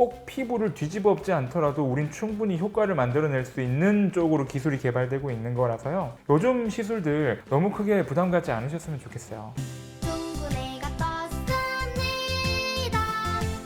꼭 피부를 뒤집어 엎지 않더라도 우린 충분히 효과를 만들어낼 수 있는 쪽으로 기술이 개발되고 있는 거라서요. 요즘 시술들 너무 크게 부담 갖지 않으셨으면 좋겠어요. 둥근이가 떴습니다.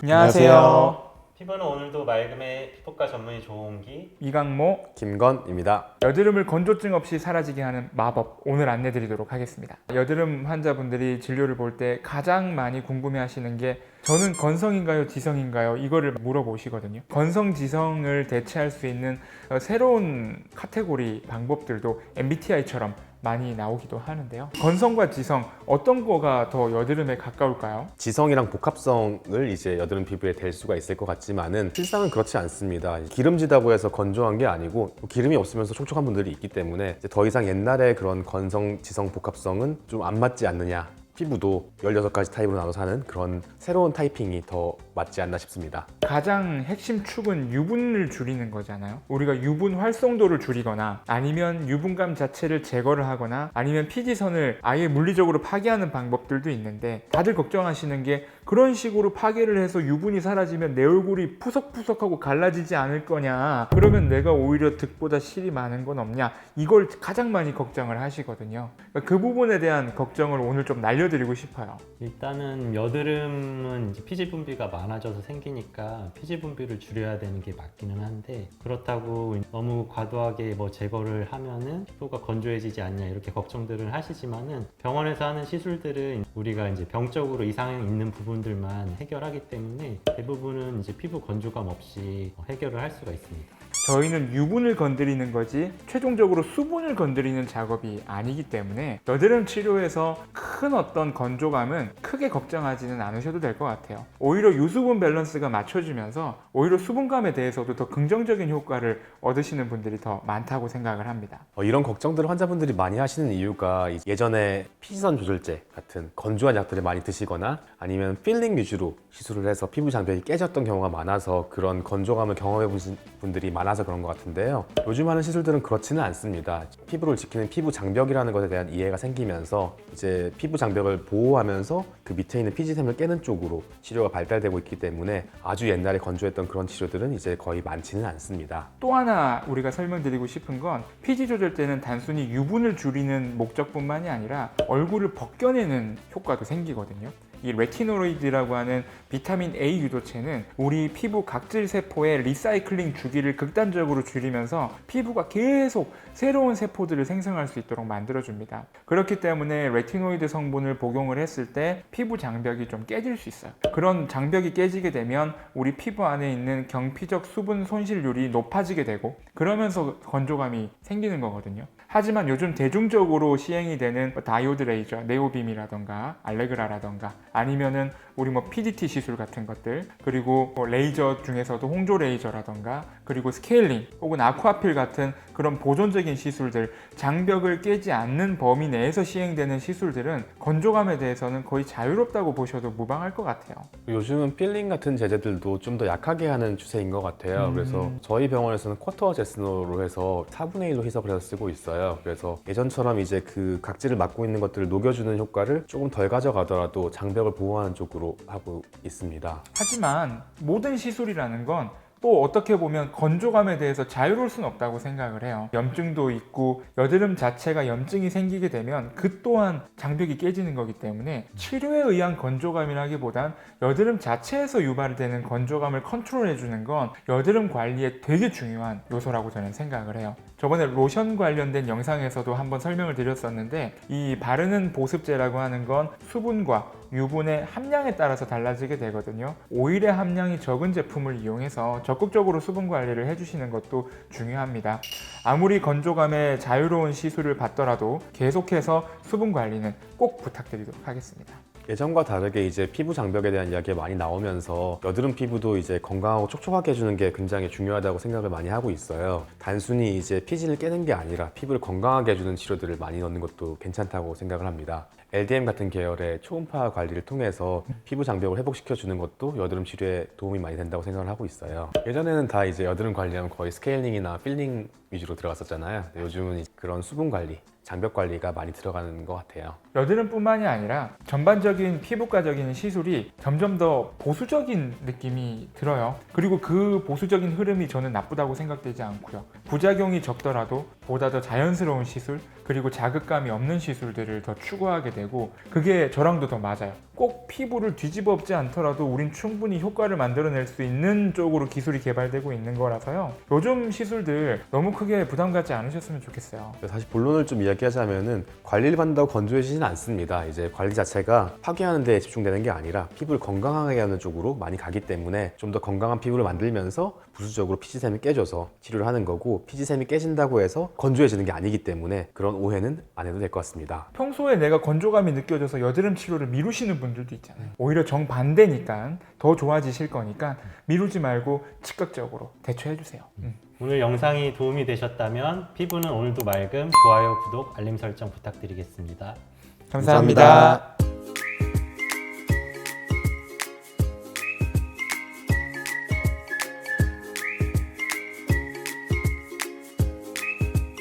안녕하세요. 피부는 오늘도 맑음의 피부과 전문의 조홍기. 이강모. 김건입니다. 여드름을 건조증 없이 사라지게 하는 마법 오늘 안내드리도록 하겠습니다. 여드름 환자분들이 진료를 볼 때 가장 많이 궁금해하시는 게 저는 건성인가요 지성인가요 이거를 물어보시거든요. 건성 지성을 대체할 수 있는 새로운 카테고리 방법들도 MBTI처럼 많이 나오기도 하는데요. 건성과 지성 어떤 거가 더 여드름에 가까울까요? 지성이랑 복합성을 이제 여드름 피부에 댈 수가 있을 것 같지만은 실상은 그렇지 않습니다. 기름지다고 해서 건조한 게 아니고 기름이 없으면서 촉촉한 분들이 있기 때문에 이제 더 이상 옛날의 그런 건성, 지성, 복합성은 좀 안 맞지 않느냐. 피부도 16가지 타입으로 나눠서 하는 그런 새로운 타이핑이 더 맞지 않나 싶습니다. 가장 핵심 축은 유분을 줄이는 거잖아요. 우리가 유분 활성도를 줄이거나 아니면 유분감 자체를 제거를 하거나 아니면 피지선을 아예 물리적으로 파괴하는 방법들도 있는데 다들 걱정하시는 게 그런 식으로 파괴를 해서 유분이 사라지면 내 얼굴이 푸석푸석하고 갈라지지 않을 거냐, 그러면 내가 오히려 득보다 실이 많은 건 없냐, 이걸 가장 많이 걱정을 하시거든요. 그러니까 그 부분에 대한 걱정을 오늘 좀 날려드리고 싶어요. 일단은 여드름은 이제 피지 분비가 많아져서 생기니까 피지 분비를 줄여야 되는 게 맞기는 한데, 그렇다고 너무 과도하게 뭐 제거를 하면은 피부가 건조해지지 않냐 이렇게 걱정들을 하시지만은, 병원에서 하는 시술들은 우리가 이제 병적으로 이상이 있는 부분들만 해결하기 때문에 대부분은 이제 피부 건조감 없이 해결을 할 수가 있습니다. 저희는 유분을 건드리는 거지 최종적으로 수분을 건드리는 작업이 아니기 때문에 여드름 치료에서 큰 어떤 건조감은 크게 걱정하지는 않으셔도 될 것 같아요. 오히려 유수분 밸런스가 맞춰지면서 오히려 수분감에 대해서도 더 긍정적인 효과를 얻으시는 분들이 더 많다고 생각을 합니다. 이런 걱정들을 환자분들이 많이 하시는 이유가 예전에 피지선 조절제 같은 건조한 약들을 많이 드시거나 아니면 필링 위주로 시술을 해서 피부 장벽이 깨졌던 경우가 많아서 그런 건조감을 경험해 보신 분들이 많아서 그런 것 같은데요. 요즘 하는 시술들은 그렇지는 않습니다. 피부를 지키는 피부 장벽이라는 것에 대한 이해가 생기면서 이제 피부 장벽을 보호하면서 그 밑에 있는 피지샘을 깨는 쪽으로 치료가 발달되고 있기 때문에 아주 옛날에 건조했던 그런 치료들은 이제 거의 많지는 않습니다. 또 하나 우리가 설명드리고 싶은 건 피지 조절제는 단순히 유분을 줄이는 목적뿐만이 아니라 얼굴을 벗겨내는 효과도 생기거든요. 이 레티노이드라고 하는 비타민 A 유도체는 우리 피부 각질 세포의 리사이클링 주기를 극단적으로 줄이면서 피부가 계속 새로운 세포들을 생성할 수 있도록 만들어줍니다. 그렇기 때문에 레티노이드 성분을 복용을 했을 때 피부 장벽이 좀 깨질 수 있어요. 그런 장벽이 깨지게 되면 우리 피부 안에 있는 경피적 수분 손실률이 높아지게 되고 그러면서 건조감이 생기는 거거든요. 하지만 요즘 대중적으로 시행이 되는 다이오드 레이저, 네오빔이라던가 알레그라라던가 아니면은 우리 PDT 시술 같은 것들, 그리고 레이저 중에서도 홍조 레이저라던가 그리고 스케일링 혹은 아쿠아필 같은 그런 보존적인 시술들, 장벽을 깨지 않는 범위 내에서 시행되는 시술들은 건조감에 대해서는 거의 자유롭다고 보셔도 무방할 것 같아요. 요즘은 필링 같은 제제들도 좀 더 약하게 하는 추세인 것 같아요. 그래서 저희 병원에서는 쿼터 제스노로 해서 4분의 1로 희석을 해서 쓰고 있어요. 그래서 예전처럼 이제 그 각질을 막고 있는 것들을 녹여주는 효과를 조금 덜 가져가더라도 장벽을 보호하는 쪽으로 하고 있습니다. 하지만 모든 시술이라는 건 또 어떻게 보면 건조감에 대해서 자유로울 수는 없다고 생각을 해요. 염증도 있고 여드름 자체가 염증이 생기게 되면 그 또한 장벽이 깨지는 거기 때문에 치료에 의한 건조감이라기보단 여드름 자체에서 유발되는 건조감을 컨트롤해 주는 건 여드름 관리에 되게 중요한 요소라고 저는 생각을 해요. 저번에 로션 관련된 영상에서도 한번 설명을 드렸었는데, 이 바르는 보습제라고 하는 건 수분과 유분의 함량에 따라서 달라지게 되거든요. 오일의 함량이 적은 제품을 이용해서 적극적으로 수분 관리를 해주시는 것도 중요합니다. 아무리 건조감에 자유로운 시술을 받더라도 계속해서 수분 관리는 꼭 부탁드리도록 하겠습니다. 예전과 다르게 이제 피부 장벽에 대한 이야기가 많이 나오면서 여드름 피부도 이제 건강하고 촉촉하게 해주는 게 굉장히 중요하다고 생각을 많이 하고 있어요. 단순히 이제 피지를 깨는 게 아니라 피부를 건강하게 해주는 치료들을 많이 넣는 것도 괜찮다고 생각을 합니다. LDM 같은 계열의 초음파 관리를 통해서 피부 장벽을 회복시켜 주는 것도 여드름 치료에 도움이 많이 된다고 생각을 하고 있어요. 예전에는 다 이제 여드름 관리하면 거의 스케일링이나 필링 위주로 들어갔었잖아요. 근데 요즘은 그런 수분 관리, 장벽 관리가 많이 들어가는 것 같아요. 여드름뿐만이 아니라 전반적인 피부과적인 시술이 점점 더 보수적인 느낌이 들어요. 그리고 그 보수적인 흐름이 저는 나쁘다고 생각되지 않고요. 부작용이 적더라도 보다 더 자연스러운 시술, 그리고 자극감이 없는 시술들을 더 추구하게 되고, 그게 저랑도 더 맞아요. 꼭 피부를 뒤집어 엎지 않더라도 우린 충분히 효과를 만들어낼 수 있는 쪽으로 기술이 개발되고 있는 거라서요. 요즘 시술들 너무 크게 부담 갖지 않으셨으면 좋겠어요. 사실 본론을 좀 이야기하자면은 관리를 받는다고 건조해지진 않습니다. 이제 관리 자체가 파괴하는 데 집중되는 게 아니라 피부를 건강하게 하는 쪽으로 많이 가기 때문에 좀 더 건강한 피부를 만들면서 부수적으로 피지샘이 깨져서 치료를 하는 거고, 피지샘이 깨진다고 해서 건조해지는 게 아니기 때문에 그런 오해는 안 해도 될 것 같습니다. 평소에 내가 건조감이 느껴져서 여드름 치료를 미루시는 분들도 있잖아요. 오히려 정반대니까 더 좋아지실 거니까 미루지 말고 즉각적으로 대처해 주세요. 오늘 영상이 도움이 되셨다면 피부는 오늘도 맑음, 좋아요, 구독, 알림 설정 부탁드리겠습니다. 감사합니다.